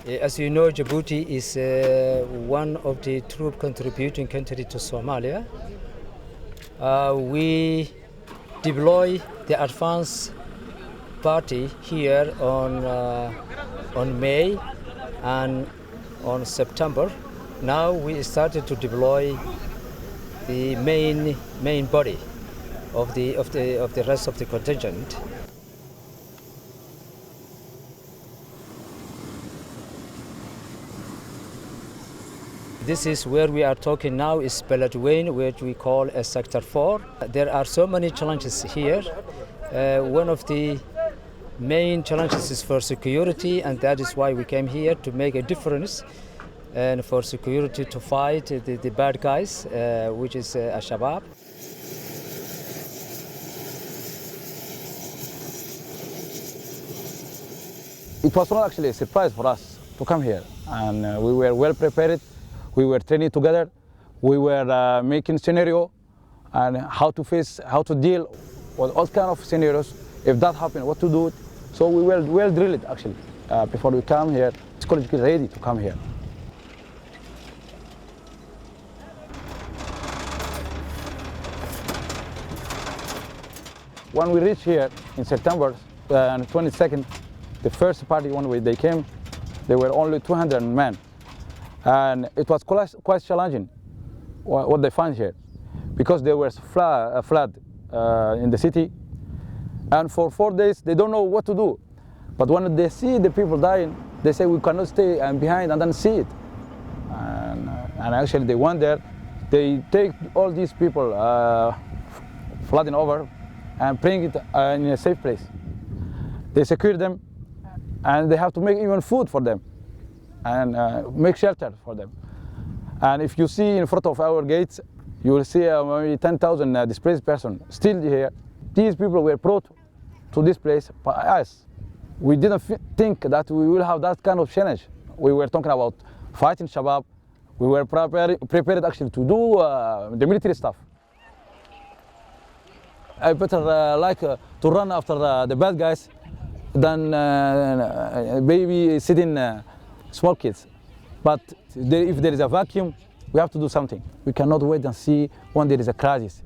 As you know, Djibouti is one of the troop contributing countries to Somalia. We deploy the advance party here on May and on September. Now we started to deploy the main body of the rest of the contingent. This is where we are talking now, is Beledweyne, which we call a Sector 4. There are so many challenges here. One of the main challenges is for security, and that is why we came here to make a difference and for security to fight the bad guys, which is Al-Shabaab. It was not actually a surprise for us to come here, and we were well prepared. We were training together. We were making scenario and how to face, how to deal with all kind of scenarios. If that happened, what to do. So we were well drilled actually before we come here. Psychologically ready to come here. When we reached here in September 22nd, the first party when they came, there were only 200 men. And it was quite challenging what they found here, because there was a flood in the city, and for 4 days they don't know what to do. But when they see the people dying, they say we cannot stay behind and then see it. And actually they went there, they take all these people flooding over and bring it in a safe place. They secure them, and they have to make even food for them and make shelter for them. And if you see in front of our gates, you will see maybe 10,000 displaced persons still here. These people were brought to this place by us. We didn't think that we will have that kind of challenge. We were talking about fighting Shabab. We were prepared actually to do the military stuff. I better like to run after the bad guys than babysitting small kids. But if there is a vacuum, we have to do something. We cannot wait and see when there is a crisis.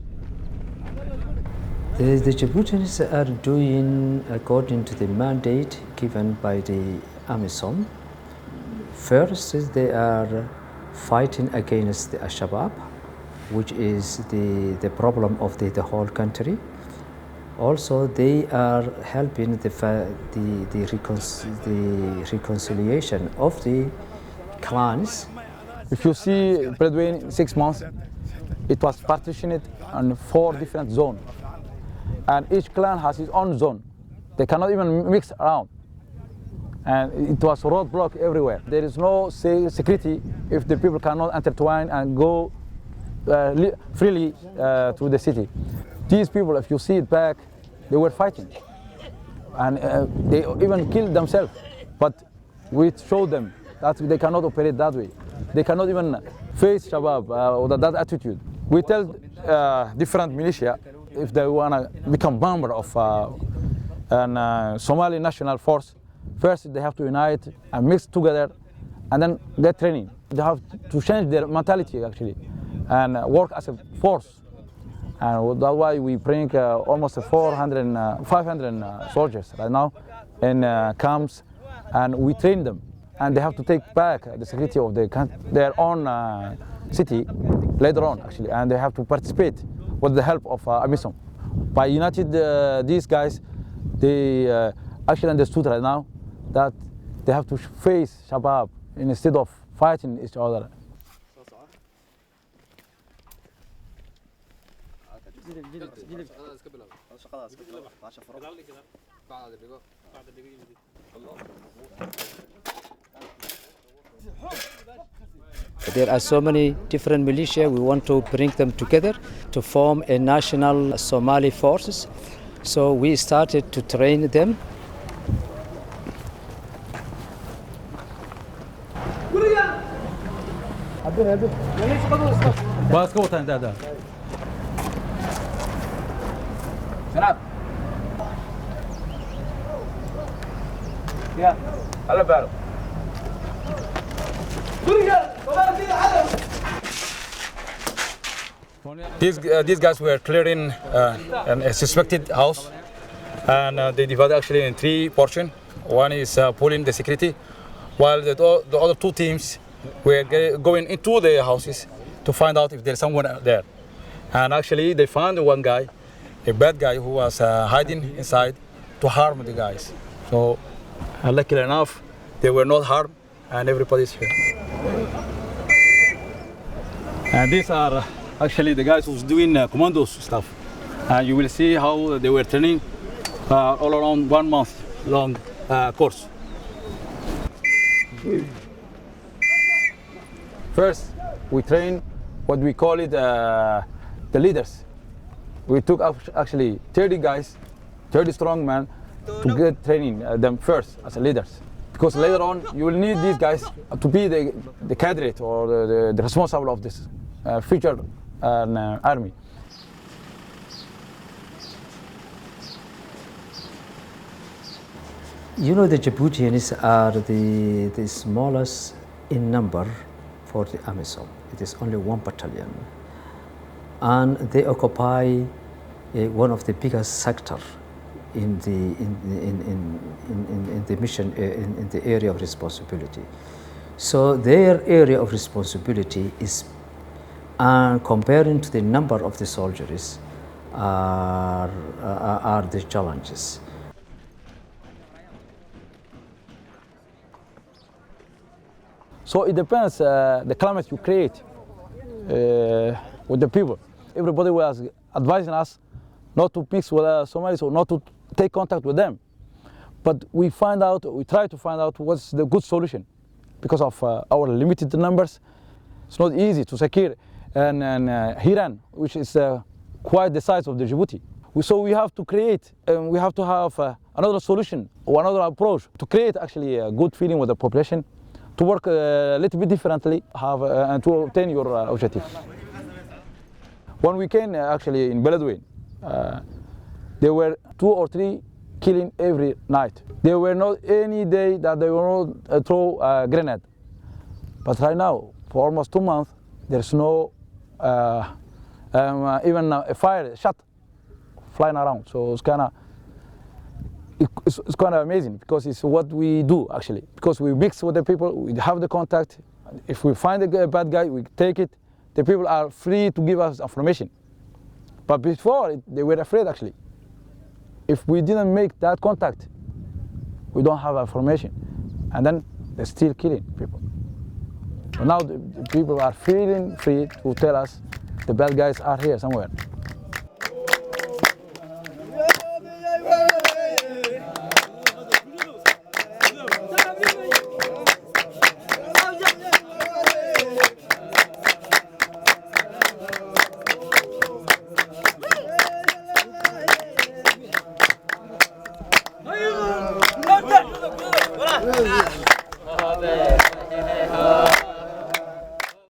The Djiboutians are doing according to the mandate given by the AMISOM. First, they are fighting against the Al-Shabaab, which is the problem of the whole country. Also, they are helping the reconciliation of the clans. If you see Beledweyne 6 months, it was partitioned on 4 different zones. And each clan has its own zone. They cannot even mix around. And it was roadblock everywhere. There is no security if the people cannot intertwine and go freely to the city. These people, if you see it back, they were fighting. And they even killed themselves. But we showed them that they cannot operate that way. They cannot even face Shabab with that attitude. We tell different militia, if they want to become member of Somali National Force, first they have to unite and mix together and then get training. They have to change their mentality actually and work as a force. And that's why we bring almost 500 soldiers right now in camps, and we train them. And they have to take back the security of their own city later on, actually. And they have to participate with the help of AMISOM. By united these guys, they actually understood right now that they have to face Shabab instead of fighting each other. There are so many different militia. We want to bring them together to form a national Somali forces. So we started to train them. Yeah, These guys were clearing a suspected house, and they divided actually in 3 portions. One is pulling the security, while the other 2 teams were going into the houses to find out if there's someone there. And actually they found one guy, a bad guy, who was hiding inside to harm the guys. So luckily enough, they were not harmed, and everybody's here. And these are actually the guys who's doing commandos stuff. And you will see how they were training all around 1 month long course. First, we train what we call it the leaders. We took actually 30 guys, 30 strong men, to get training them first as leaders. Because later on, you will need these guys to be the candidate or the responsible of this future army. You know, the Djiboutians are the smallest in number for the AMISOM. It is only 1 battalion. And they occupy one of the biggest sectors in the mission, in the area of responsibility. So their area of responsibility is, comparing to the number of the soldiers, are the challenges. So it depends the climate you create with the people. Everybody was advising us not to mix with Somalis or not to take contact with them. But we try to find out what's the good solution. Because of our limited numbers, it's not easy to secure Hiran, which is quite the size of the Djibouti. So we have to create, we have to have another solution or another approach to create actually a good feeling with the population, to work a little bit differently, and to obtain your objective. When we came actually in Beledweyne, there were 2 or 3 killing every night. There were not any day that they will not throw a grenade. But right now, for almost 2 months, there's no even a fire shot flying around. So it's kind of amazing, because it's what we do actually. Because we mix with the people, we have the contact. If we find a bad guy, we take it. The people are free to give us information. But before, they were afraid actually. If we didn't make that contact, we don't have information. And then they're still killing people. But now the people are feeling free to tell us the bad guys are here somewhere.